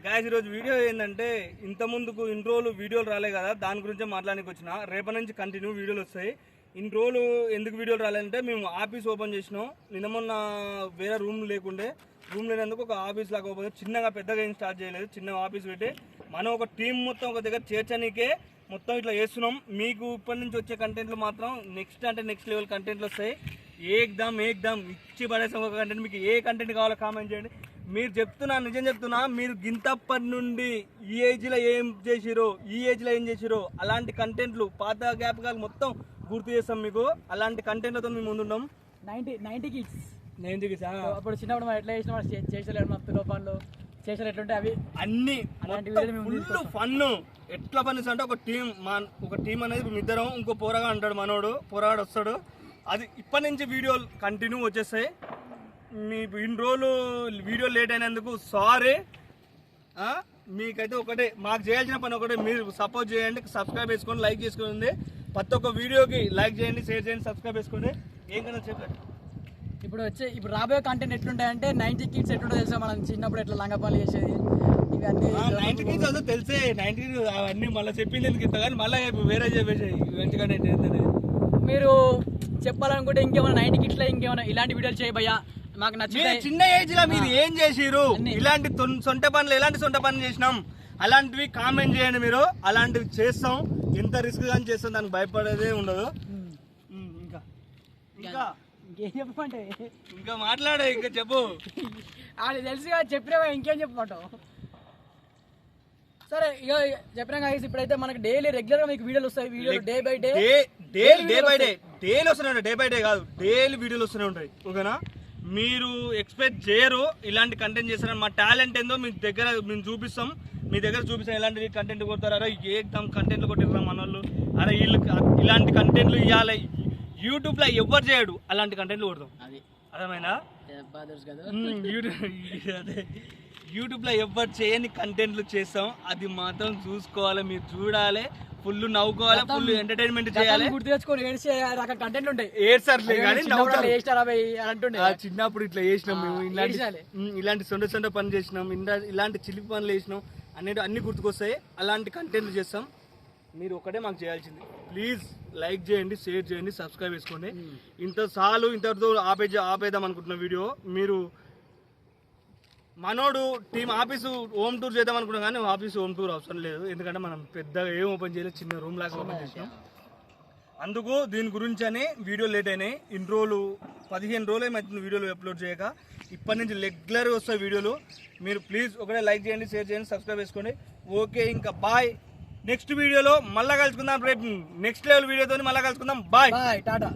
Guys ఈరోజు video ఏంటంటే ఇంత ముందుకు ఇన్ని రోజులు వీడియోలు రాలే కదా, దాని గురించే మాట్లాడానికి వచ్చిన. రేపటి నుంచి కంటిన్యూ వీడియోలు వస్తాయి. ఇన్ని రోజులు ఎందుకు వీడియోలు రాలేదంటే మేము ఆఫీస్ ఓపెన్ చేసినాం. నిన్న మొన్న వేరే రూమ్ లేనందుకు ఒక ఆఫీస్ లాగా ఓపెన్ చిన్నగా పెద్దగా ఏం స్టార్ట్ చేయలేదు, చిన్న ఆఫీస్ పెట్టి మనం ఒక టీం మొత్తం ఒక దగ్గర చేర్చనీకే మొత్తం ఇట్లా చేస్తున్నాం. మీకు ఇప్పటి నుంచి వచ్చే కంటెంట్లు మాత్రం నెక్స్ట్ లెవెల్ కంటెంట్లు వస్తాయి. ఏకదమ్ ఇచ్చి పడేసాం ఒక కంటెంట్. మీకు ఏ కంటెంట్ కావాలో కామెంట్ చేయండి. మీరు నిజం చెప్తున్నా, మీరు గింతప్పటి నుండి ఈ ఏజ్లో ఏం చేసిరో, ఏం చేసిరో అలాంటి కంటెంట్లు పాత జ్ఞాపకాలు మొత్తం గుర్తు చేస్తాం మీకు. అలాంటి కంటెంట్లతో మేము ముందున్నాం. 90 కిడ్స్ అప్పుడు చిన్నప్పుడు మనం ఎట్లా చేసలేడు మా పిలోపాన్లు చేసారు ఎట్లుంటే అవి అన్ని ఫుల్ ఫన్. ఎట్లా ఫన్ అంటే ఒక టీం అనేది ఇద్దరం, ఇంకో పోరగా అంటాడు పోరాడు వస్తాడు. అది ఇప్పటి నుంచి వీడియోలు కంటిన్యూ వచ్చేస్తాయి. మీ ఇన్ని రోజులు వీడియో లేట్ అయినందుకు సారీ. మీకైతే ఒకటే, మాకు చేయాల్సిన పని ఒకటే, మీరు సపోర్ట్ చేయండి, సబ్స్క్రైబ్ చేసుకోండి, లైక్ చేసుకోండి. ప్రతి ఒక్క వీడియోకి లైక్ చేయండి, షేర్ చేయండి, సబ్స్క్రైబ్ చేసుకోండి. ఏం కన్నా చెప్పండి. ఇప్పుడు రాబోయే కంటెంట్ ఎట్లుంటాయంటే 90 కిడ్స్ ఎట్లుంటో తెలుసా, మనం చిన్నప్పుడు ఎట్లా లంగా పనులు చేసేది ఇవన్నీ 90 కిడ్స్ అసలు తెలిసే. 90 అవన్నీ మళ్ళీ చెప్పింది ఎందుకు ఇంత, కానీ మళ్ళీ వేరే చెప్పేసాయి మంచి కంటెంట్ ఏంటంటే. మీరు చెప్పాలనుకుంటే ఇంకేమైనా 90 కిడ్స్లో ఇంకేమైనా ఇలాంటి వీడియోలు చేయబోయా మాకు నచ్చింది. చిన్న ఏజ్ లో మీరు ఏం చేసిరు, ఇలాంటి సొంత పనులు చేసినాం అలాంటివి కామెంట్ చేయండి. మీరు అలాంటివి చేస్తాం, ఎంత రిస్క్ కానీ చేస్తాం, దానికి భయపడేదే ఉండదు. ఇంకేం చెప్పమంటే ఇంకా మాట్లాడే, ఇంకా చెప్పు. అది తెలుసుగా చెప్పినా ఇంకేం చెప్పమంటావు. సరే ఇక చెప్పినా కానీ ఇప్పుడైతే మనకి రెగ్యులర్ గా మీకు వీడియోలు వస్తాయి. వీడియోలు డే బై డే డైలీ వస్తూనే ఉంటాయి. డే బై డే కాదు, డైలీ వీడియోలు వస్తూనే ఉంటాయి. ఓకేనా? మీరు ఎక్స్పెక్ట్ చేయరు ఇలాంటి కంటెంట్ చేస్తారని. మా టాలెంట్ ఏందో మీ దగ్గర మేము చూపిస్తాం. ఎలాంటి కంటెంట్ కొడతారు. అరే ఏకదమ్ కంటెంట్లు కొట్టిర్రా మన వాళ్ళు, అరే వీళ్ళు ఇలాంటి కంటెంట్లు ఇవ్వాలి. యూట్యూబ్లో ఎవరు చేయడు అలాంటి కంటెంట్లు కొడతాం. అది అర్థమైనా? యూట్యూబ్లో ఎవరు చేయని కంటెంట్లు చేస్తాం. అది మాత్రం చూసుకోవాలి, మీరు చూడాలి, ఫుల్ నవ్వుకోవాలి, ఫుల్ ఎంటర్టైన్మెంట్ చేయాలి. గుర్తు తెచ్చుకోవాలి, కంటెంట్ ఉంటాయి. ఏడ్సార్లే కానీ చిన్నప్పుడు ఇట్లా చేసినాం మేము, ఇలాంటి సొంత పని చేసినాం, ఇలాంటి చిలిపి పనులు చేసినాం అన్ని గుర్తుకొస్తాయి. అలాంటి కంటెంట్ చేస్తాం. మీరు ఒకటే మాకు చేయాల్సింది, ప్లీజ్ లైక్ చేయండి, షేర్ చేయండి, సబ్స్క్రైబ్ చేసుకోండి. ఇంతటితో ఆపేద్దాం అనుకుంటున్న వీడియో. మీరు మనోడు టీం ఆఫీసు హోమ్ టూర్ చేద్దాం అనుకున్నాం, కానీ ఆఫీసు హోమ్ టూర్ అవసరం లేదు. ఎందుకంటే మనం పెద్దగా ఏం ఓపెన్ చేయలేదు, చిన్న రూమ్ లాగా ఓపెన్ చేసాం. అందుకు దీని గురించి అని వీడియో లేట్ అయినాయి. 15 రోజులు ఏమవుతుంది వీడియోలు అప్లోడ్ చేయక. ఇప్పటి నుంచి రెగ్యులర్గా వస్తాయి వీడియోలు. మీరు ప్లీజ్ ఒకటే లైక్ చేయండి, షేర్ చేయండి, సబ్స్క్రైబ్ చేసుకోండి. ఓకే, ఇంకా బాయ్. నెక్స్ట్ వీడియోలో మళ్ళీ కలుసుకుందాం. రేపు నెక్స్ట్ లెవెల్ వీడియోతో మళ్ళీ కలుసుకుందాం. బాయ్, టాటా.